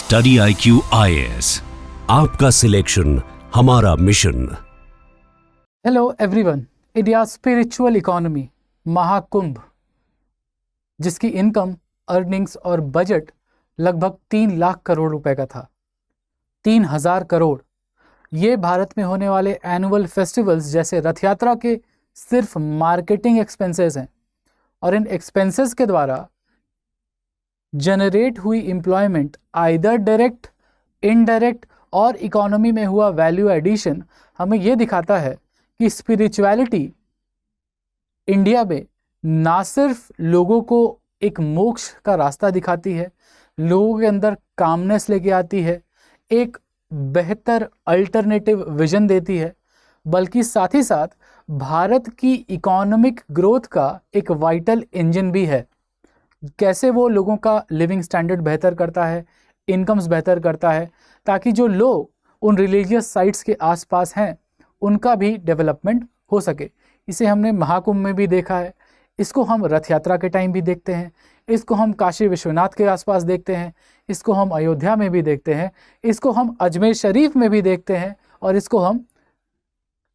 Study IQ IAS, आपका selection हमारा mission. Hello everyone, India spiritual economy Mahakumbh, जिसकी income, earnings और बजट लगभग 3 लाख करोड़ रुपए का था। 3000 करोड़ ये भारत में होने वाले एनुअल फेस्टिवल्स जैसे रथ यात्रा के सिर्फ मार्केटिंग एक्सपेंसेस हैं, और इन एक्सपेंसेस के द्वारा जनरेट हुई एम्प्लॉयमेंट आइदर डायरेक्ट, इनडायरेक्ट और इकोनॉमी में हुआ वैल्यू एडिशन हमें यह दिखाता है कि स्पिरिचुअलिटी इंडिया में ना सिर्फ लोगों को एक मोक्ष का रास्ता दिखाती है, लोगों के अंदर कामनेस लेके आती है, एक बेहतर अल्टरनेटिव विजन देती है, बल्कि साथ ही साथ भारत की इकोनॉमिक ग्रोथ का एक वाइटल इंजन भी है। कैसे वो लोगों का लिविंग स्टैंडर्ड बेहतर करता है, इनकम्स बेहतर करता है, ताकि जो लोग उन रिलीजियस साइट्स के आसपास हैं उनका भी डेवलपमेंट हो सके। इसे हमने महाकुंभ में भी देखा है, इसको हम रथ यात्रा के टाइम भी देखते हैं, इसको हम काशी विश्वनाथ के आसपास देखते हैं, इसको हम अयोध्या में भी देखते हैं, इसको हम अजमेर शरीफ में भी देखते हैं, और इसको हम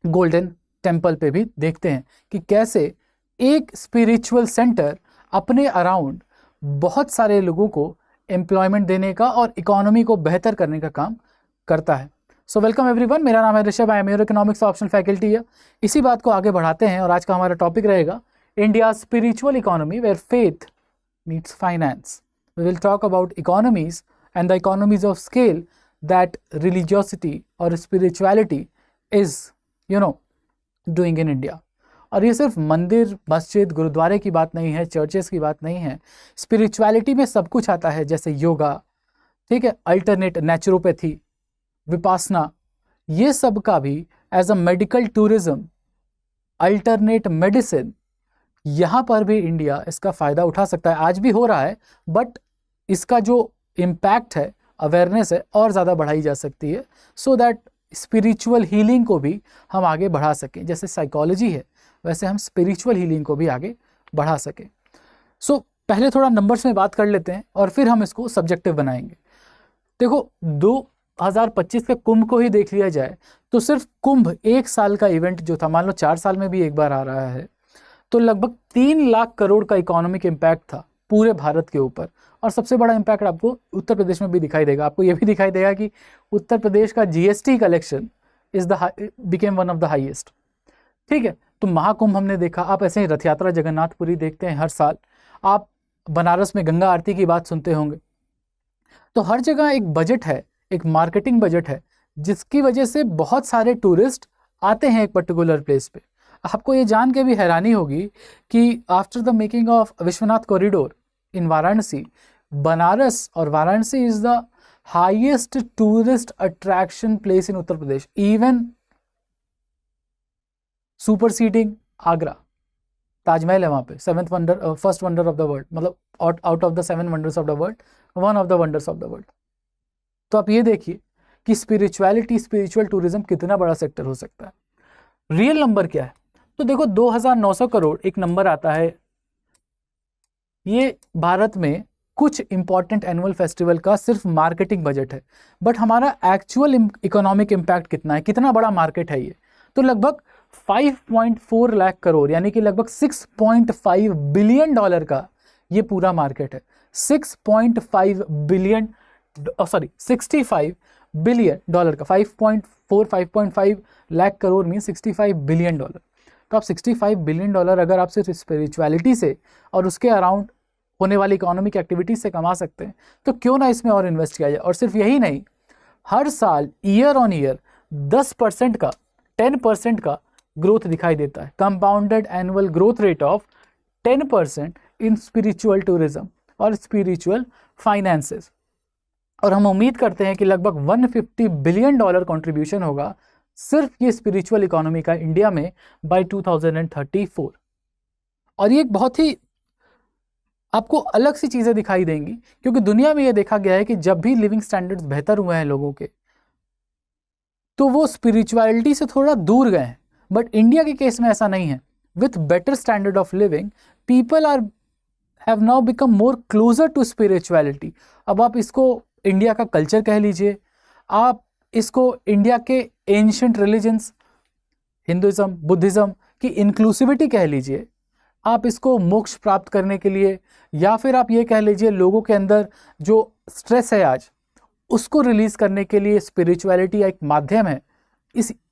गोल्डन टेम्पल पे भी देखते हैं कि कैसे एक स्पिरिचुअल सेंटर अपने अराउंड बहुत सारे लोगों को एम्प्लॉयमेंट देने का और इकोनॉमी को बेहतर करने का काम करता है। सो वेलकम एवरीवन, मेरा नाम है Rishabh, I am your economics optional faculty है। इसी बात को आगे बढ़ाते हैं और आज का हमारा टॉपिक रहेगा India spiritual economy where faith meets finance. We will talk about economies and the economies of scale that religiosity और spirituality is doing in India. और ये सिर्फ मंदिर, मस्जिद, गुरुद्वारे की बात नहीं है, चर्चेस की बात नहीं है। स्पिरिचुअलिटी में सब कुछ आता है, जैसे योगा, ठीक है, अल्टरनेट नेचुरोपैथी, विपासना, ये सब का भी as a medical tourism, alternate medicine, यहाँ पर भी इंडिया इसका फ़ायदा उठा सकता है। आज भी हो रहा है, बट इसका जो इम्पैक्ट है, अवेयरनेस है, और ज़्यादा बढ़ाई जा सकती है, सो दैट स्पिरिचुअल हीलिंग को भी हम आगे बढ़ा सकें। जैसे साइकोलॉजी है, वैसे हम स्पिरिचुअल हीलिंग को भी आगे बढ़ा सकें। सो पहले थोड़ा नंबर्स में बात कर लेते हैं और फिर हम इसको सब्जेक्टिव बनाएंगे। देखो, 2025 के कुंभ को ही देख लिया जाए तो सिर्फ कुंभ एक साल का इवेंट जो था, मान लो 4 साल में भी एक बार आ रहा है, तो लगभग 3 लाख करोड़ का इकोनॉमिक इम्पैक्ट था पूरे भारत के ऊपर। और सबसे बड़ा इम्पैक्ट आपको उत्तर प्रदेश में भी दिखाई देगा। आपको ये भी दिखाई देगा कि उत्तर प्रदेश का GST collection became one of the highest. ठीक है, तो महाकुंभ हमने देखा। आप ऐसे ही रथ यात्रा जगन्नाथपुरी देखते हैं हर साल। आप बनारस में गंगा आरती की बात सुनते होंगे। तो हर जगह एक बजट है, एक मार्केटिंग बजट है, जिसकी वजह से बहुत सारे टूरिस्ट आते हैं एक पर्टिकुलर प्लेस पे। आपको ये जान के भी हैरानी होगी कि after the making of Vishwanath corridor in Varanasi, Banaras और Varanasi is the highest tourist attraction place in Uttar Pradesh, even superseding Agra. Taj Mahal है वहाँ पे, first wonder of the world, मतलब out of the 7 wonders of the world, one of the wonders of the world. तो आप ये देखिए कि स्पिरिचुअलिटी, स्पिरिचुअल टूरिज्म कितना बड़ा सेक्टर हो सकता है। रियल नंबर क्या है? तो देखो, 2900 करोड़ एक नंबर आता है। ये भारत में कुछ इंपॉर्टेंट एनुअल फेस्टिवल का सिर्फ मार्केटिंग बजट है, बट हमारा एक्चुअल इकोनॉमिक इम्पैक्ट कितना है, कितना बड़ा मार्केट है ये? तो लगभग 5.4 लाख करोड़, यानी कि लगभग 6.5 बिलियन डॉलर का ये पूरा मार्केट है। 65 बिलियन डॉलर का, 5.5 lakh crore mean 65 billion dollar. तो आप 65 बिलियन डॉलर अगर आप सिर्फ स्पिरिचुअलिटी से और उसके अराउंड होने वाली इकोनॉमिक एक्टिविटीज से कमा सकते हैं, तो क्यों ना इसमें और इन्वेस्ट किया जाए। और सिर्फ यही नहीं, हर साल ईयर ऑन ईयर 10% का, 10% का ग्रोथ दिखाई देता है। Compounded annual growth rate of 10% in spiritual tourism और स्पिरिचुअल फाइनेंसेस। और हम उम्मीद करते हैं कि लगभग 150 बिलियन डॉलर कंट्रीब्यूशन होगा सिर्फ ये स्पिरिचुअल इकोनॉमी का इंडिया में बाय 2034। और ये एक बहुत ही आपको अलग सी चीज़ें दिखाई देंगी, क्योंकि दुनिया में ये देखा गया है कि जब भी लिविंग स्टैंडर्ड्स बेहतर हुए हैं लोगों के, तो वो स्पिरिचुअलिटी से थोड़ा दूर गए हैं। बट इंडिया के केस में ऐसा नहीं है। With better standard of living, people have now become more closer to spirituality. अब आप इसको इंडिया का कल्चर कह लीजिए, आप इसको इंडिया के एंशिएंट रिलीजन्स, हिंदुइज्म, बुद्धिज्म की इंक्लूसिविटी कह लीजिए, आप इसको मोक्ष प्राप्त करने के लिए, या फिर आप ये कह लीजिए लोगों के अंदर जो स्ट्रेस है आज उसको रिलीज करने के लिए स्पिरिचुअलिटी एक माध्यम है,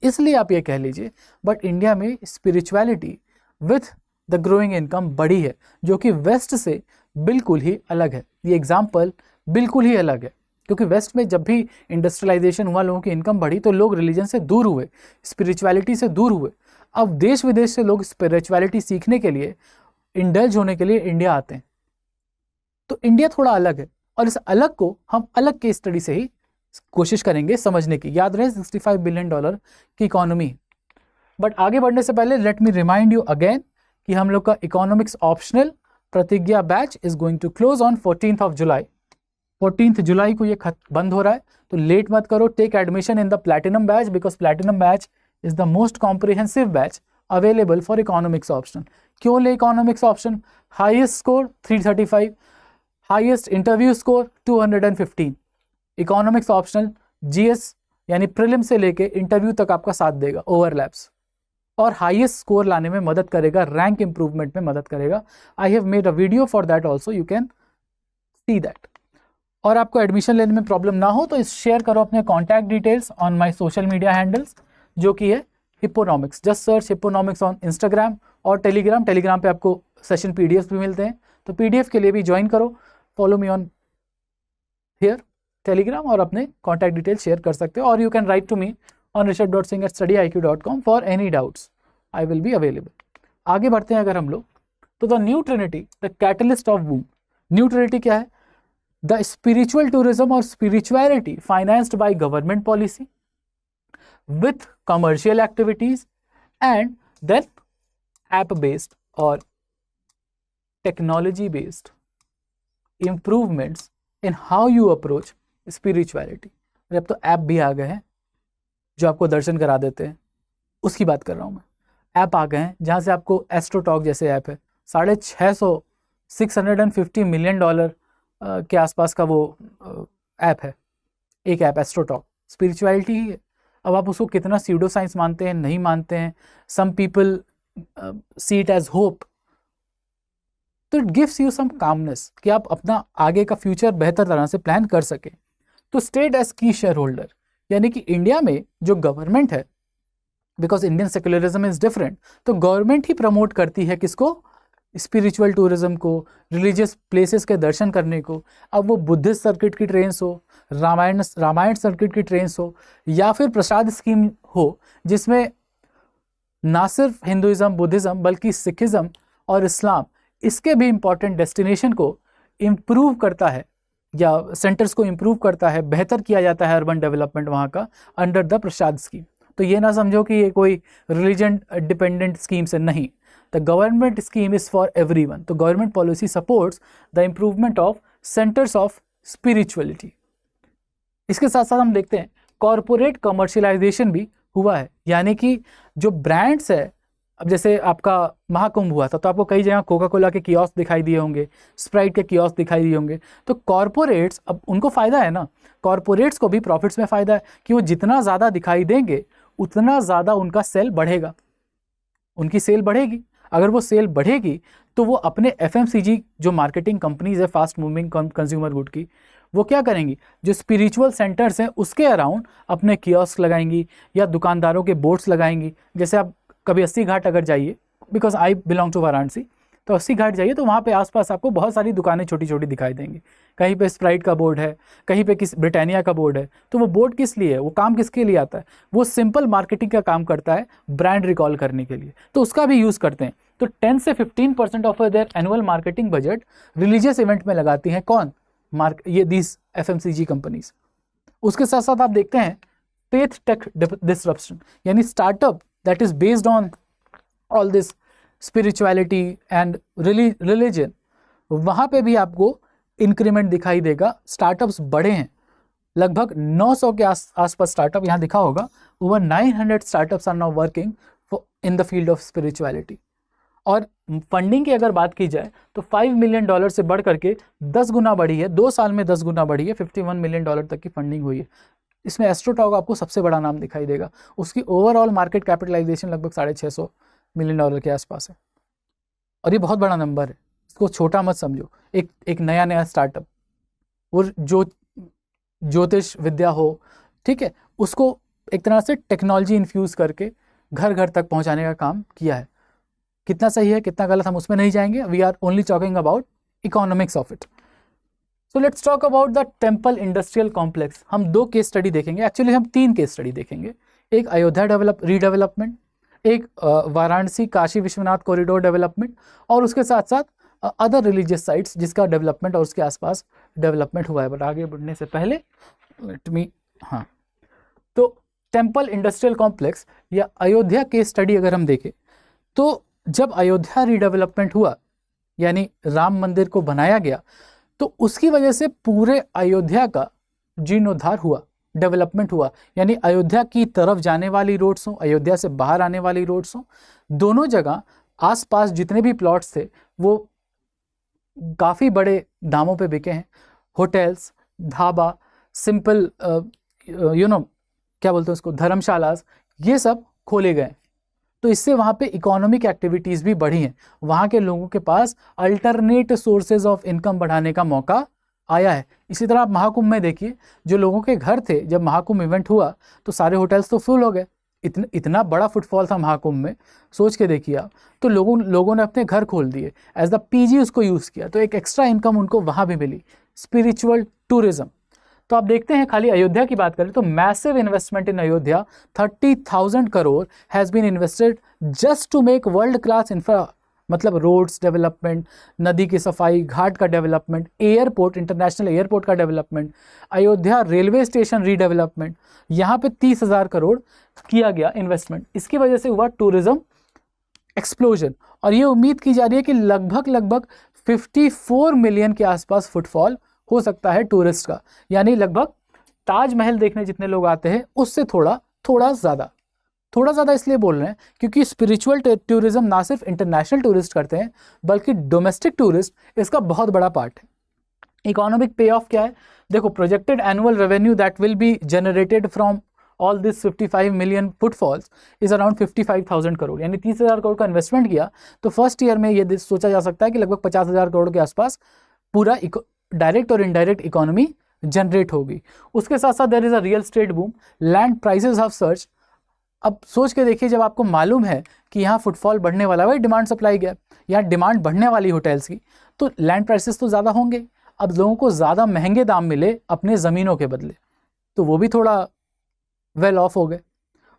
इसलिए आप ये कह लीजिए। बट इंडिया में spirituality with the growing income बढ़ी है, जो कि वेस्ट से बिल्कुल ही अलग है। ये एग्जाम्पल बिल्कुल ही अलग है, क्योंकि वेस्ट में जब भी इंडस्ट्रियलाइजेशन हुआ, लोगों की इनकम बढ़ी, तो लोग रिलीजन से दूर हुए, स्पिरिचुअलिटी से दूर हुए। अब देश विदेश से लोग स्पिरिचुअलिटी सीखने के लिए, इंडल्ज होने के लिए इंडिया आते हैं। तो इंडिया थोड़ा अलग है, और इस अलग को हम अलग केस स्टडी से ही कोशिश करेंगे समझने की। याद रहे 65 बिलियन डॉलर की इकोनॉमी। बट आगे बढ़ने से पहले let me remind you again कि हम लोग का economics optional Pratigya batch is going to close on 14th of July। 14th जुलाई को ये बंद हो रहा है, तो लेट मत करो। Take admission in the platinum batch, because platinum batch is the most comprehensive batch available for economics option. क्यों ले economics option? Highest score 335, highest interview score 215। Economics optional GS यानी प्रीलिम से लेके इंटरव्यू तक आपका साथ देगा, ओवरलैप्स, और हाईएस्ट स्कोर लाने में मदद करेगा, रैंक इंप्रूवमेंट में मदद करेगा। I have made a video for that also, you can see that. और आपको एडमिशन लेने में प्रॉब्लम ना हो तो इस शेयर करो अपने contact details on my social media handles, जो कि है हिप्पोनॉमिक्स। जस्ट सर्च हिप्पोनॉमिक्स ऑन इंस्टाग्राम और टेलीग्राम। टेलीग्राम पे आपको सेशन पीडीएफ भी मिलते हैं, तो पीडीएफ के लिए भी ज्वाइन करो। Follow me on here Telegram, और अपने कॉन्टैक्ट डिटेल्स शेयर कर सकते हो। और you can write to me on rishabh.singh@studiiq.com for any doubts. I will be available. आगे बढ़ते हैं अगर हम लोग, तो the new trinity, the catalyst of boom. New trinity क्या है? द स्पिरिचुअल टूरिज्म और spirituality financed by government policy with commercial activities and then app based और technology based improvements in how you approach spirituality. अब तो app भी आ गए हैं जो आपको दर्शन करा देते हैं, उसकी बात कर रहा हूँ मैं। ऐप आ गए हैं जहाँ से आपको एस्ट्रोटॉक जैसे ऐप है, 650 मिलियन डॉलर के आसपास का वो ऐप है, एक ऐप एस्ट्रोटॉक। स्पिरिचुअलिटी ही है। अब आप उसको कितना सीडो साइंस मानते हैं, नहीं मानते हैं, some people see it as hope, तो it gives you some calmness कि आप अपना आगे का फ्यूचर बेहतर तरह से प्लान कर सकें। तो स्टेट एज की शेयर होल्डर, यानी कि इंडिया में जो गवर्नमेंट है, because Indian secularism is different, तो गवर्नमेंट ही प्रमोट करती है किसको? स्पिरिचुअल टूरिज्म को, रिलीजियस प्लेसेस के दर्शन करने को। अब वो बुद्धिस्ट सर्किट की ट्रेन्स हो, रामायण सर्किट की ट्रेन्स हो, या फिर प्रसाद स्कीम हो, जिसमें ना सिर्फ हिंदुइज्म बुद्धिज्म बल्कि सिखिज्म और इस्लाम, इसके भी इंपॉर्टेंट डेस्टिनेशन को इम्प्रूव करता है, या सेंटर्स को इम्प्रूव करता है, बेहतर किया जाता है अर्बन डेवलपमेंट वहाँ का अंडर द प्रसाद स्कीम। तो ये ना समझो कि ये कोई रिलीजन डिपेंडेंट स्कीम से नहीं, the government scheme is for everyone. तो government policy supports the improvement of centres of spirituality. इसके साथ साथ हम देखते हैं कॉरपोरेट कमर्शियलाइजेशन भी हुआ है, यानी कि जो ब्रांड्स है, अब जैसे आपका महाकुंभ हुआ था तो आपको कई जगह कोका कोला के कियोस्क दिखाई दिए होंगे, स्प्राइट के कियोस्क दिखाई दिए होंगे। तो कॉरपोरेट्स, अब उनको फ़ायदा है ना, कॉरपोरेट्स को भी प्रॉफिट्स में फ़ायदा है कि वो जितना ज़्यादा दिखाई देंगे उतना ज़्यादा उनका सेल बढ़ेगा, उनकी सेल बढ़ेगी। अगर वो सेल बढ़ेगी तो वो अपने FMCG जो मार्केटिंग कंपनीज है, फास्ट मूविंग कंज्यूमर गुड की, वो क्या करेंगी? जो स्पिरिचुअल सेंटर्स हैं उसके अराउंड अपने कियोस्क लगाएंगी या दुकानदारों के बोर्ड्स लगाएंगी। जैसे आप कभी 80 घाट अगर जाइए, because I belong to Varanasi, तो 80 घाट जाइए तो वहाँ पे आसपास आपको बहुत सारी दुकानें छोटी छोटी दिखाई देंगी। कहीं पे स्प्राइट का बोर्ड है, कहीं पे किस ब्रिटानिया का बोर्ड है। तो वो बोर्ड किस लिए है, वो काम किसके लिए आता है? वो सिंपल मार्केटिंग का काम करता है, ब्रांड रिकॉल करने के लिए, तो उसका भी यूज़ करते हैं। तो 10 से 15% of their annual marketing budget religious event में लगाती हैं। कौन? ये दीज FMCG कंपनीज। उसके साथ साथ आप देखते हैं फेथ टेक डिसरप्शन, यानी startup that is based on all this spirituality and religion, वहाँ पे भी आपको इंक्रीमेंट दिखाई देगा। स्टार्टअप्स बड़े हैं, लगभग 900 के आसपास स्टार्टअप यहाँ दिखा होगा। Over 900 startups are now working in the field of spirituality. और फंडिंग की अगर बात की जाए तो $5 मिलियन से बढ़ करके 10 गुना बढ़ी है, 2 साल में 10 गुना बढ़ी है, $51 मिलियन तक की फंडिंग हुई है। इसमें एस्ट्रोटॉक आपको सबसे बड़ा नाम दिखाई देगा। उसकी ओवरऑल मार्केट कैपिटलाइजेशन लगभग $650 मिलियन के आसपास है, और ये बहुत बड़ा नंबर है, इसको छोटा मत समझो। एक नया स्टार्टअप, वो जो ज्योतिष विद्या हो, ठीक है, उसको एक तरह से टेक्नोलॉजी इन्फ्यूज़ करके घर घर तक पहुंचाने का काम किया है। कितना सही है कितना गलत हम उसमें नहीं जाएंगे, we are only talking about economics of it. So let's talk about the temple industrial complex. हम 2 केस स्टडी देखेंगे, एक्चुअली हम 3 केस स्टडी देखेंगे। एक अयोध्या रीडेवलपमेंट, एक वाराणसी काशी विश्वनाथ कॉरिडोर डेवलपमेंट, और उसके साथ साथ अदर रिलीजियस साइट्स जिसका डेवलपमेंट और उसके आसपास डेवलपमेंट हुआ है। बट आगे बढ़ने से पहले लेट मी, हाँ, तो टेम्पल इंडस्ट्रियल कॉम्प्लेक्स या अयोध्या केस स्टडी अगर हम देखें तो जब अयोध्या रीडेवलपमेंट हुआ, यानी राम मंदिर को बनाया गया, तो उसकी वजह से पूरे अयोध्या का जीर्णोद्धार हुआ, डेवलपमेंट हुआ। यानी अयोध्या की तरफ जाने वाली रोड्स हों, अयोध्या से बाहर आने वाली रोड्स हों, दोनों जगह आसपास जितने भी प्लॉट्स थे वो काफ़ी बड़े दामों पे बिके हैं। होटल्स, ढाबा, सिंपल क्या बोलते हैं उसको, धर्मशालास, ये सब खोले गए। तो इससे वहाँ पे इकोनॉमिक एक्टिविटीज़ भी बढ़ी हैं, वहाँ के लोगों के पास अल्टरनेट सोर्सेज ऑफ इनकम बढ़ाने का मौका आया है। इसी तरह आप महाकुंभ में देखिए, जो लोगों के घर थे जब महाकुंभ इवेंट हुआ तो सारे होटल्स तो फुल हो गए। इतना बड़ा फुटफॉल था महाकुंभ में, सोच के देखिए आप। तो लोगों ने अपने घर खोल दिए, एज द पीजी उसको यूज़ किया, तो एक एक्स्ट्रा इनकम उनको वहाँ भी मिली। स्पिरिचुअल टूरिज्म, तो आप देखते हैं, खाली अयोध्या की बात करें तो massive investment in Ayodhya, 30,000 crore has been invested just to make world class infra, मतलब रोड्स डेवलपमेंट, नदी की सफाई, घाट का डेवलपमेंट, एयरपोर्ट, इंटरनेशनल एयरपोर्ट का development, Ayodhya railway station redevelopment, यहाँ पे 30,000 करोड़ किया गया इन्वेस्टमेंट। इसकी वजह से हुआ टूरिज्म एक्सप्लोजन, और ये उम्मीद की जा रही है कि लगभग 54 मिलियन के आसपास फुटफॉल हो सकता है टूरिस्ट का। यानी लगभग ताजमहल देखने जितने लोग आते हैं उससे थोड़ा ज़्यादा इसलिए बोल रहे हैं क्योंकि स्पिरिचुअल टूरिज्म ना सिर्फ इंटरनेशनल टूरिस्ट करते हैं बल्कि डोमेस्टिक टूरिस्ट इसका बहुत बड़ा पार्ट है। इकोनॉमिक पे ऑफ क्या है, देखो, projected annual revenue that will be generated from all this 55 million footfalls is around 55,000 crore, यानी 30,000 करोड़ का इन्वेस्टमेंट किया तो फर्स्ट ईयर में ये सोचा जा सकता है कि लगभग 50,000 करोड़ के आसपास पूरा डायरेक्ट और इनडायरेक्ट इकोनॉमी जनरेट होगी। उसके साथ साथ there is a real estate boom, land prices have surge. अब सोच के देखिए, जब आपको मालूम है कि यहाँ फुटफॉल बढ़ने वाला है, डिमांड सप्लाई गैप, यहाँ डिमांड बढ़ने वाली होटल्स की, तो लैंड प्राइसेस तो ज़्यादा होंगे। अब लोगों को ज़्यादा महंगे दाम मिले अपने ज़मीनों के बदले, तो वो भी थोड़ा वेल ऑफ हो गए।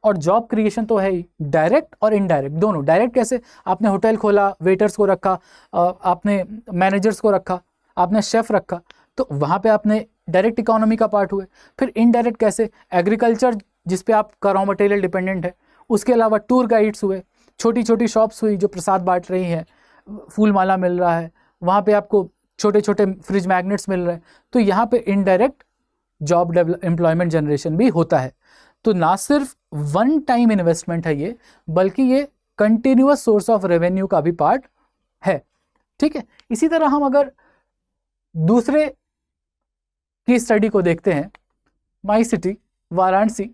और जॉब क्रिएशन तो है ही, डायरेक्ट और इनडायरेक्ट दोनों। डायरेक्ट कैसे, आपने होटल खोला, वेटर्स को रखा, आपने मैनेजर्स को रखा, आपने शेफ़ रखा, तो वहाँ पे आपने डायरेक्ट इकोनॉमी का पार्ट हुए। फिर इनडायरेक्ट कैसे, एग्रीकल्चर जिस पे आपका रॉ मटेरियल डिपेंडेंट है, उसके अलावा टूर गाइड्स हुए, छोटी छोटी शॉप्स हुई जो प्रसाद बांट रही हैं, फूल माला मिल रहा है, वहाँ पे आपको छोटे छोटे फ्रिज मैग्नेट्स मिल रहे हैं, तो यहाँ पे इनडायरेक्ट जॉब एम्प्लॉयमेंट जनरेशन भी होता है। तो ना सिर्फ वन टाइम इन्वेस्टमेंट है ये, बल्कि ये कंटिन्यूअस सोर्स ऑफ रेवेन्यू का भी पार्ट है। ठीक है, इसी तरह हम अगर दूसरे की स्टडी को देखते हैं, माई सिटी वाराणसी,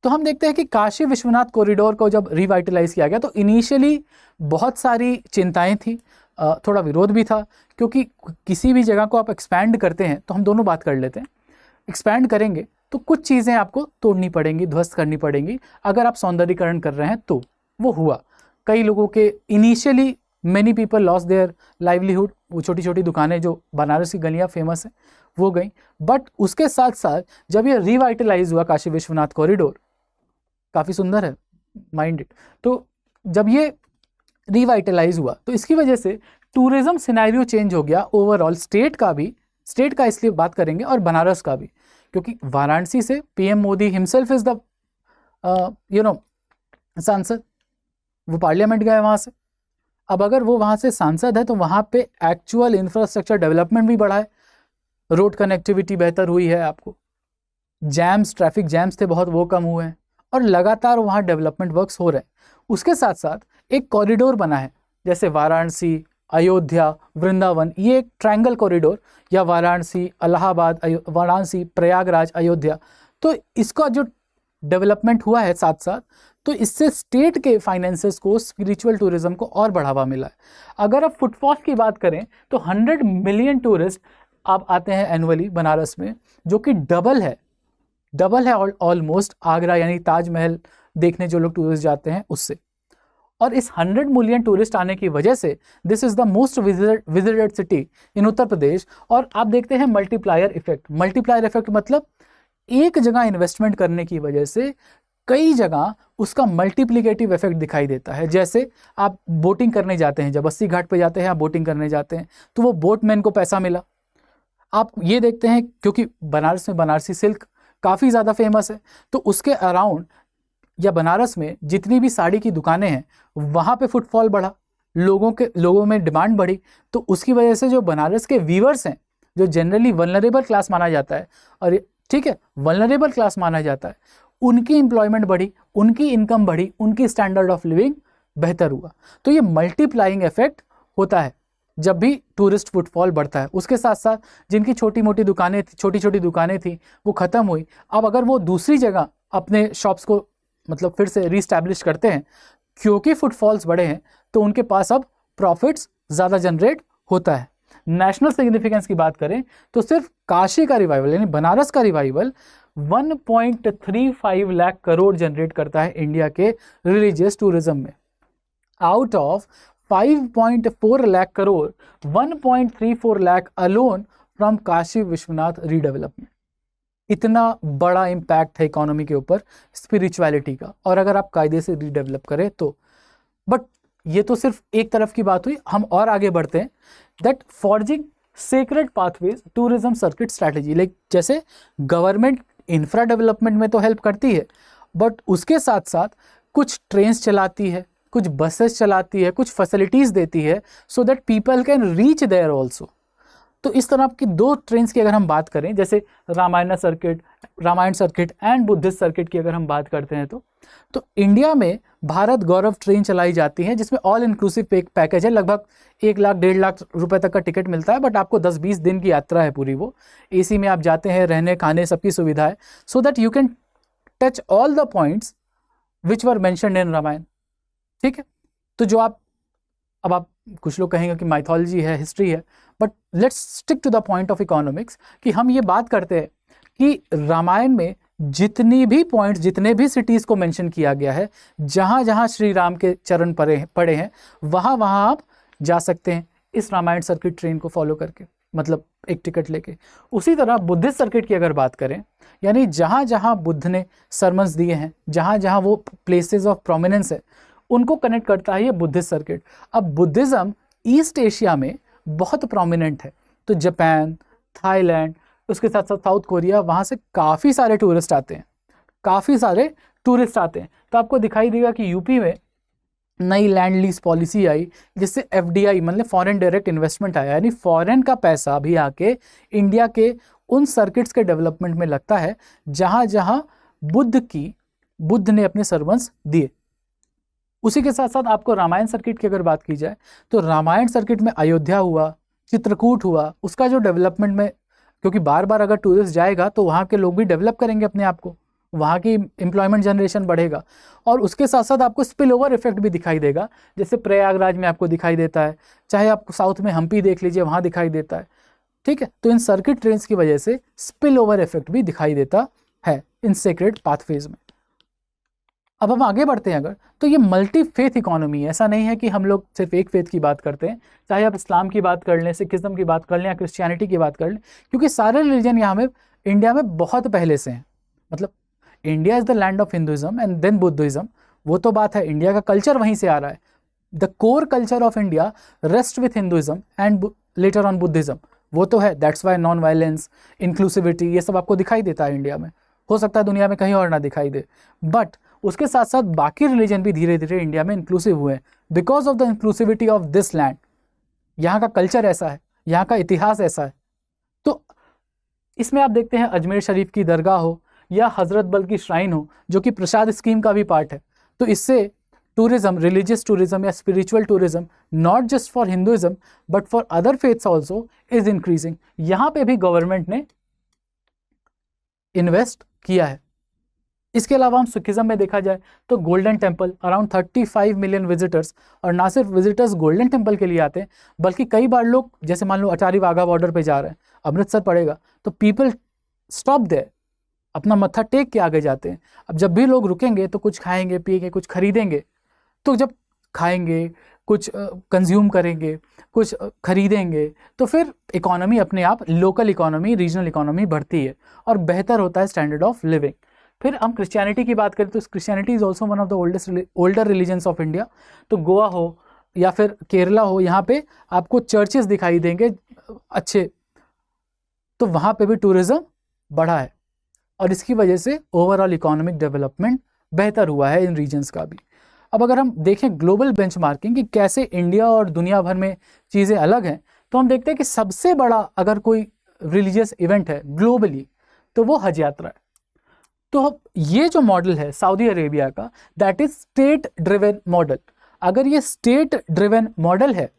तो हम देखते हैं कि काशी विश्वनाथ कॉरिडोर को जब रिवाइटलाइज किया गया तो इनिशियली बहुत सारी चिंताएं थी, थोड़ा विरोध भी था, क्योंकि किसी भी जगह को आप एक्सपैंड करते हैं, तो हम दोनों बात कर लेते हैं। एक्सपैंड करेंगे तो कुछ चीज़ें आपको तोड़नी पड़ेंगी, ध्वस्त करनी पड़ेंगी। अगर आप सौंदर्यीकरण कर रहे हैं तो वो हुआ। कई लोगों के initially many people loss their livelihood, वो छोटी छोटी दुकानें जो बनारस की गलियाँ फेमस हैं वो गई। बट उसके साथ साथ जब ये रिवाइटलाइज हुआ काशी विश्वनाथ कॉरिडोर, काफ़ी सुंदर है, माइंड इट, तो जब ये रिवाइटलाइज हुआ तो इसकी वजह से टूरिज्म सिनेरियो चेंज हो गया ओवरऑल, स्टेट का इसलिए बात करेंगे और बनारस का भी, क्योंकि वाराणसी से PM Modi himself is the सांसद, वो पार्लियामेंट गए वहाँ से। अब अगर वो वहाँ से सांसद है तो वहाँ पे एक्चुअल इंफ्रास्ट्रक्चर डेवलपमेंट भी बढ़ा है, रोड कनेक्टिविटी बेहतर हुई है, आपको जैम्स, ट्रैफिक जैम्स थे बहुत, वो कम हुए हैं, और लगातार वहाँ डेवलपमेंट वर्क्स हो रहे हैं। उसके साथ साथ एक कॉरिडोर बना है जैसे वाराणसी, अयोध्या, वृंदावन, ये एक ट्रायंगल कॉरिडोर, या वाराणसी, इलाहाबाद, वाराणसी, प्रयागराज, अयोध्या, तो इसका जो डेवलपमेंट हुआ है साथ साथ, तो इससे स्टेट के फाइनेंसेस को, स्पिरिचुअल टूरिज्म को और बढ़ावा मिला है। अगर आप फुटफॉल की बात करें तो 100 मिलियन टूरिस्ट आप आते हैं एनुअली बनारस में, जो कि डबल है ऑलमोस्ट आगरा यानी ताजमहल देखने जो लोग टूरिस्ट जाते हैं उससे। और इस 100 मिलियन टूरिस्ट आने की वजह से this is the most visited city in Uttar Pradesh. और आप देखते हैं मल्टीप्लायर इफेक्ट मतलब एक जगह इन्वेस्टमेंट करने की वजह से कई जगह उसका मल्टीप्लिकेटिव इफेक्ट दिखाई देता है। जैसे आप बोटिंग करने जाते हैं, जब अस्सी घाट पे जाते हैं, आप बोटिंग करने जाते हैं, तो वो बोटमैन को पैसा मिला। आप ये देखते हैं क्योंकि बनारस में बनारसी सिल्क काफ़ी ज़्यादा फेमस है, तो उसके अराउंड या बनारस में जितनी भी साड़ी की दुकानें हैं वहाँ पे फुटफॉल बढ़ा, लोगों में डिमांड बढ़ी, तो उसकी वजह से जो बनारस के वीवर्स हैं, जो जनरली वल्नरेबल क्लास माना जाता है, और ठीक है वल्नरेबल क्लास माना जाता है, उनकी एम्प्लॉयमेंट बढ़ी, उनकी इनकम बढ़ी, उनकी स्टैंडर्ड ऑफ लिविंग बेहतर हुआ। तो ये मल्टीप्लाइंग इफेक्ट होता है जब भी टूरिस्ट फुटफॉल बढ़ता है। उसके साथ साथ जिनकी छोटी छोटी दुकानें थी वो ख़त्म हुई। अब अगर वो दूसरी जगह अपने शॉप्स को मतलब फिर से रीस्टैब्लिश करते हैं, क्योंकि फुटफॉल्स बढ़े हैं, तो उनके पास अब प्रॉफिट्स ज़्यादा जनरेट होता है। नेशनल सिग्निफिकेंस की बात करें तो सिर्फ काशी का रिवाइवल यानी बनारस का रिवाइवल 1.35 लाख करोड़ जनरेट करता है इंडिया के रिलीजियस टूरिज्म में। Out of 5.4 lakh crore 1.34 lakh alone from Kashi Vishwanath redevelopment. इतना बड़ा इम्पैक्ट है इकोनॉमी के ऊपर स्पिरिचुअलिटी का, और अगर आप कायदे से रीडेवलप करें तो। बट ये तो सिर्फ एक तरफ की बात हुई, हम और आगे बढ़ते हैं। That forging sacred pathways tourism circuit strategy, like जैसे गवर्नमेंट इंफ्रा डेवलपमेंट में तो हेल्प करती है, बट उसके साथ साथ कुछ ट्रेन्स चलाती है, कुछ बसेस चलाती है, कुछ फैसिलिटीज़ देती है, so that people can reach there also. तो इस तरह की दो ट्रेन्स की अगर हम बात करें, जैसे Ramayan circuit and Buddhist circuit की अगर हम बात करते हैं तो इंडिया में भारत गौरव ट्रेन चलाई जाती है, जिसमें ऑल इंक्लूसिव पैकेज है। लगभग 1 लाख 1.5 लाख रुपए तक का टिकट मिलता है, बट आपको 10-20 दिन की यात्रा है पूरी। वो एसी में आप जाते हैं, रहने खाने सबकी सुविधा है, so that you can touch all the points which were mentioned in Ramayan. ठीक है, तो जो आप कुछ लोग कहेंगे कि माइथोलॉजी है, हिस्ट्री है, but let's stick to the point of economics कि हम ये बात करते हैं कि रामायण में जितनी भी पॉइंट्स, जितने भी सिटीज़ को मेंशन किया गया है, जहाँ जहाँ श्री राम के चरण पड़े हैं, वहाँ वहाँ आप जा सकते हैं इस रामायण सर्किट ट्रेन को फॉलो करके, मतलब एक टिकट लेके। उसी तरह बुद्धिस्ट सर्किट की अगर बात करें, यानी जहाँ जहाँ बुद्ध ने सरमन्स दिए हैं, जहाँ जहाँ वो प्लेसेस ऑफ प्रोमिनेंस है, उनको कनेक्ट करता है ये बुद्धिस्ट सर्किट। अब बुद्धिज़्म ईस्ट एशिया में बहुत प्रोमिनेंट है, तो जापान, थाईलैंड, उसके साथ साथ साउथ कोरिया, वहाँ से काफ़ी सारे टूरिस्ट आते हैं। तो आपको दिखाई देगा कि यूपी में नई लैंड लीज पॉलिसी आई, जिससे FDI मतलब फॉरेन डायरेक्ट इन्वेस्टमेंट आया, यानी फॉरेन का पैसा भी आके इंडिया के उन सर्किट्स के डेवलपमेंट में लगता है जहाँ जहाँ बुद्ध ने अपने सर्मन्स दिए। उसी के साथ साथ आपको रामायण सर्किट की अगर बात की जाए तो रामायण सर्किट में अयोध्या हुआ, चित्रकूट हुआ, उसका जो डेवलपमेंट में, क्योंकि बार बार अगर टूरिस्ट जाएगा तो वहाँ के लोग भी डेवलप करेंगे अपने आप को, वहाँ की एम्प्लॉयमेंट जनरेशन बढ़ेगा, और उसके साथ साथ आपको स्पिल ओवर इफेक्ट भी दिखाई देगा, जैसे प्रयागराज में आपको दिखाई देता है, चाहे आप साउथ में हम्पी देख लीजिए, वहाँ दिखाई देता है। ठीक है, तो इन सर्किट ट्रेन्स की वजह से स्पिल ओवर इफेक्ट भी दिखाई देता है इन सेक्रेड पाथवेज में। अब हम आगे बढ़ते हैं अगर, तो ये मल्टी फेथ इकोनॉमी है। ऐसा नहीं है कि हम लोग सिर्फ एक फेथ की बात करते हैं, चाहे आप इस्लाम की बात कर लें, सिखिज्म की बात कर लें या क्रिश्चियनिटी की बात कर लें, क्योंकि सारे रिलीजन यहाँ में इंडिया में बहुत पहले से हैं। मतलब India is the land of Hinduism and then Buddhism, वो तो बात है, इंडिया का कल्चर वहीं से आ रहा है। The core culture of India rest with Hinduism and later on Buddhism, वो तो है। That's why non violence, inclusivity, ये सब आपको दिखाई देता है इंडिया में। हो सकता है दुनिया में कहीं और ना दिखाई दे, बट उसके साथ साथ बाकी रिलीजन भी धीरे धीरे इंडिया में इंक्लूसिव हुए हैं because of the inclusivity of this land. यहाँ का कल्चर ऐसा है, यहाँ का इतिहास ऐसा है। तो इसमें आप देखते हैं अजमेर शरीफ की दरगाह हो या हज़रत बल की श्राइन हो, जो कि प्रसाद स्कीम का भी पार्ट है, तो इससे tourism, religious tourism या spiritual tourism, not just for Hinduism but for other faiths also is increasing. यहाँ पे भी गवर्नमेंट ने इन्वेस्ट किया है. इसके अलावा हम सिखिज्म में देखा जाए तो golden temple, around 35 million visitors, और ना सिर्फ विजिटर्स गोल्डन टेम्पल के लिए आते हैं बल्कि कई बार लोग, जैसे मान लो अटारी वाघा बॉर्डर पे जा रहे हैं, अमृतसर पड़ेगा, तो पीपल स्टॉप देयर, अपना मत्था टेक के आगे जाते हैं. अब जब भी लोग रुकेंगे तो कुछ खाएंगे पिएंगे, कुछ खरीदेंगे, तो जब खाएंगे, कुछ कंज्यूम करेंगे, कुछ खरीदेंगे, तो फिर इकोनॉमी अपने आप, लोकल इकोनॉमी, रीजनल इकोनॉमी बढ़ती है और बेहतर होता है स्टैंडर्ड ऑफ लिविंग. फिर हम क्रिश्चियनिटी की बात करें तो Christianity is also one of the older religions of India. तो गोवा हो या फिर केरला हो, यहाँ पे आपको चर्चेस दिखाई देंगे अच्छे, तो वहाँ पे भी टूरिज़्म बढ़ा है और इसकी वजह से ओवरऑल इकोनॉमिक डेवलपमेंट बेहतर हुआ है इन रीजन्स का भी. अब अगर हम देखें ग्लोबल बेंचमार्किंग कि कैसे इंडिया और दुनिया भर में चीज़ें अलग हैं, तो हम देखते हैं कि सबसे बड़ा अगर कोई रिलीजियस इवेंट है ग्लोबली तो वो हज यात्रा है. तो ये जो मॉडल है सऊदी अरेबिया का, that is state driven model. अगर ये स्टेट ड्रिवन मॉडल है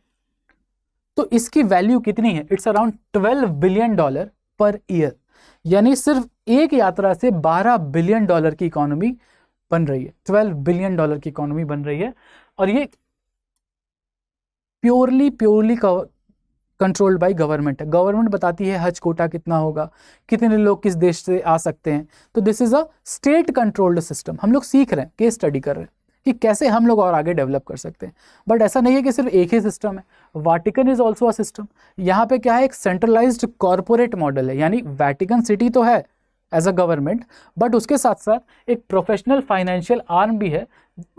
तो इसकी वैल्यू कितनी है? It's around $12 billion per year, यानी सिर्फ एक यात्रा से $12 बिलियन की इकोनॉमी बन रही है. $12 बिलियन की इकोनॉमी बन रही है और ये प्योरली कंट्रोल्ड बाय गवर्नमेंट है. गवर्नमेंट बताती है हज कोटा कितना होगा, कितने लोग किस देश से आ सकते हैं. तो this is a state controlled system. हम लोग सीख रहे हैं, केस स्टडी कर रहे हैं कि कैसे हम लोग और आगे डेवलप कर सकते हैं. बट ऐसा नहीं है कि सिर्फ एक ही सिस्टम है. Vatican is also a system. यहाँ पे क्या है, एक सेंट्रलाइज्ड कॉरपोरेट मॉडल है, यानी वेटिकन सिटी तो है एज अ गवर्नमेंट, बट उसके साथ साथ एक प्रोफेशनल फाइनेंशियल आर्म भी है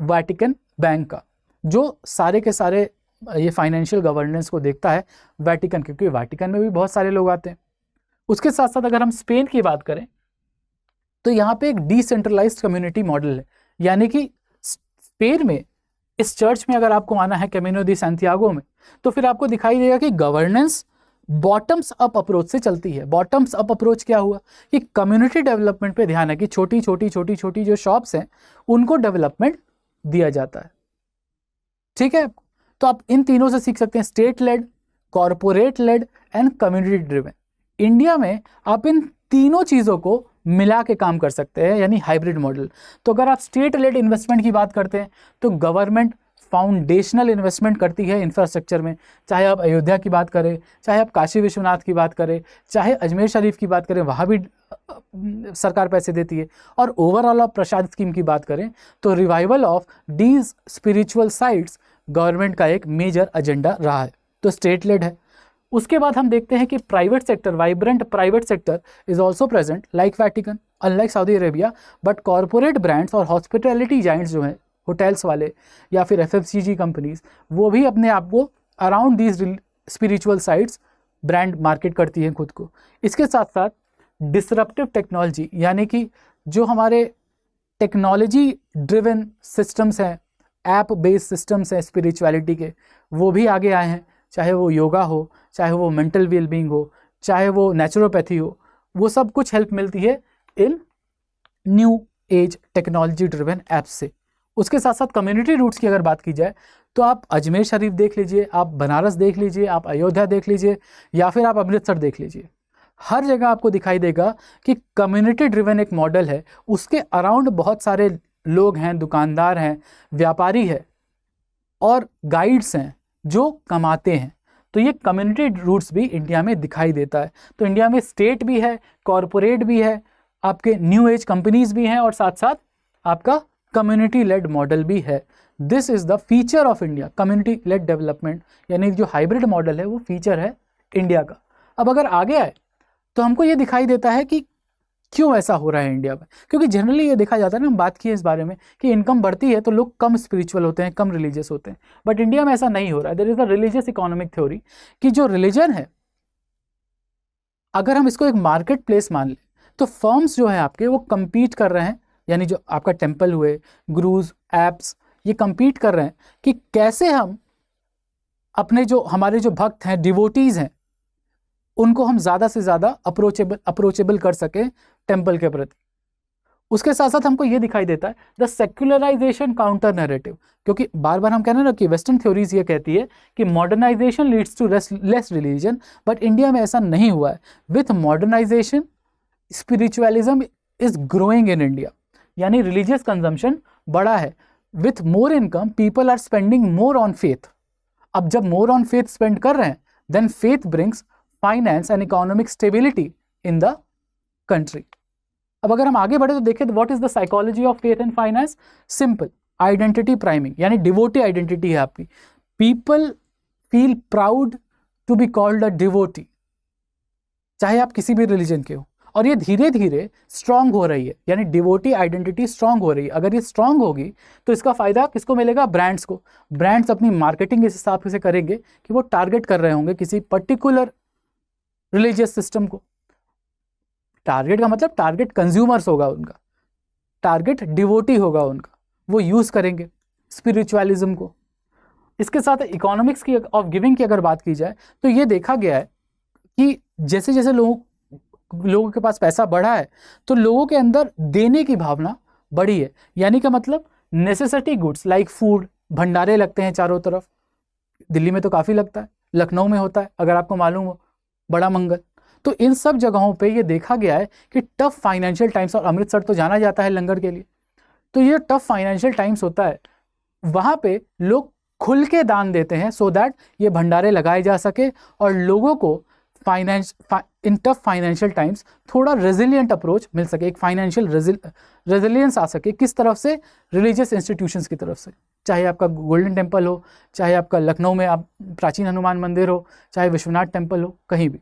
वेटिकन बैंक का, जो सारे के सारे ये फाइनेंशियल गवर्नेंस को देखता है वेटिकन, क्योंकि वेटिकन में भी बहुत सारे लोग आते हैं. उसके साथ साथ अगर हम स्पेन की बात करें तो यहाँ पे एक डिसेंट्रलाइज्ड कम्युनिटी मॉडल है, यानी कि स्पेन में इस चर्च में अगर आपको आना है कैमिनो दी सैंटियागो में, तो फिर आपको दिखाई देगा कि गवर्नेंस बॉटम्स अप अप्रोच से चलती है. बॉटम्स अप अप्रोच क्या हुआ कि कम्युनिटी डेवलपमेंट पे ध्यान है कि छोटी छोटी जो शॉप्स हैं उनको डेवलपमेंट दिया जाता है. ठीक है, तो आप इन तीनों से सीख सकते हैं, state led, corporate led and community driven. India में आप इन तीनों चीज़ों को मिला के काम कर सकते हैं, यानी हाइब्रिड मॉडल. तो अगर आप स्टेट लेड इन्वेस्टमेंट की बात करते हैं तो गवर्नमेंट फाउंडेशनल इन्वेस्टमेंट करती है इंफ्रास्ट्रक्चर में, चाहे आप अयोध्या की बात करें, चाहे आप काशी विश्वनाथ की बात करें, चाहे अजमेर शरीफ की बात करें, वहाँ भी सरकार पैसे देती है. और ओवरऑल आप प्रसाद स्कीम की बात करें तो revival of these spiritual sites government का एक मेजर एजेंडा रहा है, तो स्टेट लेड है. उसके बाद हम देखते हैं कि private sector, vibrant private sector is also present like Vatican, unlike Saudi Arabia. But corporate brands और हॉस्पिटैलिटी जाइंट्स जो हैं, होटल्स वाले या फिर FMCG कंपनीज, वो भी अपने आप को around these spiritual sites brand market करती हैं खुद को. इसके साथ साथ डिसरप्टिव टेक्नोलॉजी, यानी कि जो हमारे टेक्नोलॉजी ड्रिवन सिस्टम्स हैं, ऐप बेस्ड सिस्टम्स हैं स्पिरिचुअलिटी के, वो भी आगे आए हैं. चाहे वो योगा हो, चाहे वो मेंटल वेलबींग हो, चाहे वो नेचुरोपैथी हो, वो सब कुछ हेल्प मिलती है इन new age technology driven apps से. उसके साथ साथ कम्युनिटी रूट्स की अगर बात की जाए तो आप अजमेर शरीफ देख लीजिए, आप बनारस देख लीजिए, आप अयोध्या देख लीजिए, या फिर आप अमृतसर देख लीजिए, हर जगह आपको दिखाई देगा कि कम्युनिटी ड्रिवन एक मॉडल है. उसके अराउंड बहुत सारे लोग हैं, दुकानदार हैं, व्यापारी है और गाइड्स हैं जो कमाते हैं. तो ये कम्युनिटी रूट्स भी इंडिया में दिखाई देता है. तो इंडिया में स्टेट भी है, कॉरपोरेट भी है, आपके न्यू एज कंपनीज भी हैं और साथ साथ आपका कम्युनिटी लेड मॉडल भी है. This is the feature of India, community lead development, यानी जो हाइब्रिड मॉडल है वो फीचर है इंडिया का. अब अगर आगे आए तो हमको ये दिखाई देता है कि क्यों ऐसा हो रहा है इंडिया में, क्योंकि जनरली ये देखा जाता है ना, हम बात की है इस बारे में कि इनकम बढ़ती है तो लोग कम स्पिरिचुअल होते हैं, कम रिलीजियस होते हैं. बट इंडिया में ऐसा नहीं हो रहा है. There is a religious economic theory कि जो रिलीजन है, अगर हम इसको एक मार्केट प्लेस मान लें तो फर्म्स जो है आपके वो compete कर रहे हैं, यानी जो आपका टेम्पल हुए, गुरुज, एप्स, ये compete कर रहे हैं कि कैसे हम अपने जो हमारे जो भक्त हैं, डिवोटीज हैं, उनको हम ज़्यादा से ज़्यादा अप्रोचेबल कर सकें टेम्पल के प्रति. उसके साथ साथ हमको ये दिखाई देता है द सेक्युलराइजेशन काउंटर नैरेटिव, क्योंकि बार बार हम कह रहे हैं ना कि वेस्टर्न थ्योरीज ये कहती है कि modernisation leads to less religion, but India में ऐसा नहीं हुआ है। With modernisation spiritualism is growing in India, यानी रिलीजियस कंजम्पशन बढ़ा है। With more income people are spending more on faith. अब जब मोर ऑन फेथ स्पेंड कर रहे हैं, then faith brings finance and economic stability in the country. अब अगर हम आगे बढ़े तो देखें what is the psychology of faith and finance. Simple, identity priming, यानी डिवोटी आइडेंटिटी है आपकी। People feel proud to be called a devotee, चाहे आप किसी भी रिलीजन के हो, और ये धीरे धीरे स्ट्रांग हो रही है, यानी डिवोटी आइडेंटिटी स्ट्रांग हो रही है। अगर ये स्ट्रांग होगी तो इसका फायदा किसको मिलेगा? ब्रांड्स को। ब्रांड्स अपनी मार्केटिंग इस हिसाब से करेंगे कि वो टारगेट कर रहे होंगे किसी पर्टिकुलर रिलीजियस सिस्टम को। टारगेट का मतलब टारगेट कंज्यूमर्स होगा उनका, टारगेट डिवोटी होगा उनका, वो यूज करेंगे स्पिरिचुअलिज्म को। इसके साथ इकोनॉमिक्स की ऑफ गिविंग की अगर बात की जाए तो ये देखा गया है कि जैसे जैसे लोगों के पास पैसा बढ़ा है तो लोगों के अंदर देने की भावना बढ़ी है। यानी कि मतलब नेसेसिटी गुड्स लाइक फूड, भंडारे लगते हैं चारों तरफ। दिल्ली में तो काफ़ी लगता है, लखनऊ में होता है अगर आपको मालूम हो, बड़ा मंगल। तो इन सब जगहों पे ये देखा गया है कि टफ फाइनेंशियल टाइम्स, और अमृतसर तो जाना जाता है लंगर के लिए, तो ये टफ फाइनेंशियल टाइम्स होता है, वहाँ पे लोग खुल के दान देते हैं सो दैट ये भंडारे लगाए जा सके और लोगों को इन टफ फाइनेंशियल टाइम्स थोड़ा रेजिलियंट अप्रोच मिल सके, एक फाइनेंशियल रेजिलियंस आ सके। किस तरफ से? रिलीजियस इंस्टीट्यूशंस की तरफ से। चाहे आपका गोल्डन टेम्पल हो, चाहे आपका लखनऊ में आप प्राचीन हनुमान मंदिर हो, चाहे विश्वनाथ टेम्पल हो, कहीं भी,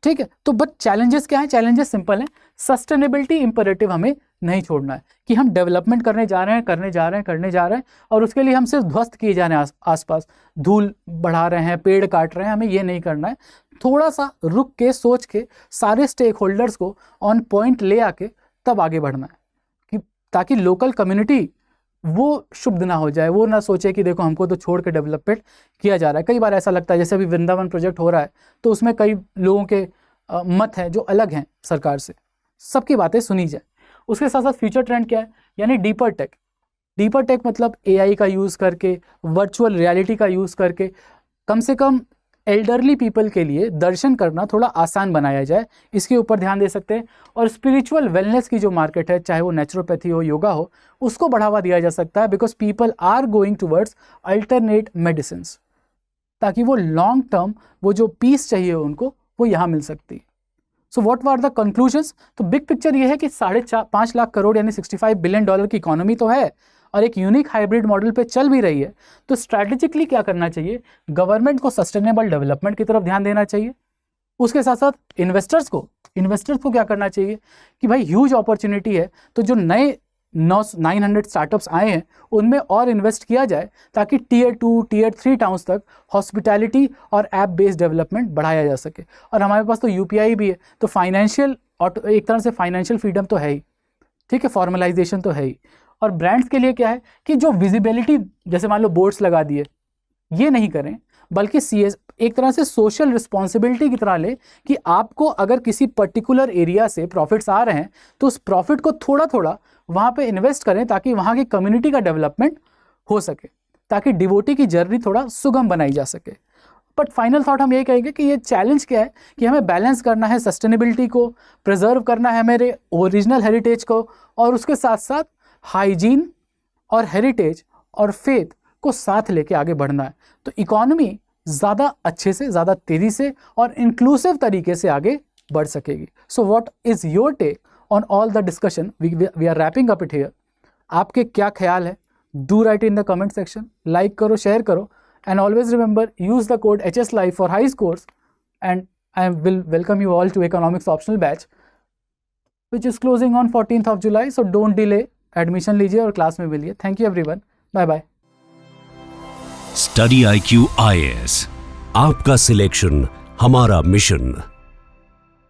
ठीक है। तो बट चैलेंजेस क्या है? चैलेंजेस सिंपल हैं। सस्टेनेबिलिटी इंपरेटिव हमें नहीं छोड़ना है कि हम डेवलपमेंट करने जा रहे हैं और उसके लिए हम सिर्फ ध्वस्त किए जा रहे हैं, आसपास धूल बढ़ा रहे हैं, पेड़ काट रहे हैं। हमें ये नहीं करना है। थोड़ा सा रुक के सोच के सारे स्टेक होल्डर्स को ऑन पॉइंट ले आके तब आगे बढ़ना है, कि ताकि लोकल कम्युनिटी वो शुद्ध ना हो जाए, वो ना सोचे कि देखो हमको तो छोड़ के डेवलपमेंट किया जा रहा है। कई बार ऐसा लगता है, जैसे अभी वृंदावन प्रोजेक्ट हो रहा है तो उसमें कई लोगों के मत हैं जो अलग हैं सरकार से, सबकी बातें सुनी जाए। उसके साथ साथ फ्यूचर ट्रेंड क्या है? यानी डीपर टेक। डीपर टेक मतलब एआई का यूज़ करके, वर्चुअल रियलिटी का यूज़ करके कम से कम एल्डरली पीपल के लिए दर्शन करना थोड़ा आसान बनाया जाए, इसके ऊपर ध्यान दे सकते हैं। और स्पिरिचुअल वेलनेस की जो मार्केट है, चाहे वो नेचुरोपैथी हो, योगा हो, उसको बढ़ावा दिया जा सकता है, because people are going towards alternate medicine, ताकि वो लॉन्ग टर्म वो जो पीस चाहिए उनको वो यहाँ मिल सकती है। So what were the conclusions? तो बिग पिक्चर ये है कि 5.5 लाख करोड़ यानी $65 बिलियन की इकोनॉमी तो है और एक यूनिक हाइब्रिड मॉडल पे चल भी रही है। तो स्ट्रैटेजिकली क्या करना चाहिए? गवर्नमेंट को सस्टेनेबल डेवलपमेंट की तरफ ध्यान देना चाहिए। उसके साथ साथ इन्वेस्टर्स को क्या करना चाहिए कि भाई ह्यूज अपॉर्चुनिटी है, तो जो नए 900 स्टार्टअप्स आए हैं उनमें और इन्वेस्ट किया जाए, ताकि टियर 2 टियर 3 टाउन्स तक हॉस्पिटैलिटी और ऐप बेस्ड डेवलपमेंट बढ़ाया जा सके। और हमारे पास तो यूपीआई भी है, तो फाइनेंशियल, एक तरह से फाइनेंशियल फ्रीडम तो है ही, ठीक है, फॉर्मलाइजेशन तो है ही। और ब्रांड्स के लिए क्या है कि जो विजिबिलिटी, जैसे मान लो बोर्ड्स लगा दिए, ये नहीं करें, बल्कि एक तरह से सोशल रिस्पॉन्सिबिलिटी की तरह ले कि आपको अगर किसी पर्टिकुलर एरिया से प्रॉफिट्स आ रहे हैं तो उस प्रॉफिट को थोड़ा थोड़ा वहाँ पे इन्वेस्ट करें, ताकि वहाँ की कम्युनिटी का डेवलपमेंट हो सके, ताकि डिवोटी की जर्नी थोड़ा सुगम बनाई जा सके। बट फाइनल थॉट हम ये कहेंगे कि ये चैलेंज क्या है कि हमें बैलेंस करना है, सस्टेनेबिलिटी को प्रिजर्व करना है, मेरे ओरिजिनल हेरिटेज को, और उसके साथ साथ हाइजीन और हेरिटेज और फेथ को साथ लेके आगे बढ़ना है। तो इकोनॉमी ज़्यादा अच्छे से, ज़्यादा तेज़ी से और इंक्लूसिव तरीके से आगे बढ़ सकेगी। So what is your take on all the discussion? We are wrapping up it here. आपके क्या ख्याल है? Do write in the comment section, like करो, शेयर करो, and always remember, use the code HS Live for high scores, and I will welcome you all to economics optional batch which is closing on 14th of July, so don't delay, admission लीजिए और class में मिलिए। Thank you everyone, bye bye. Study IQ IAS, आपका selection हमारा mission.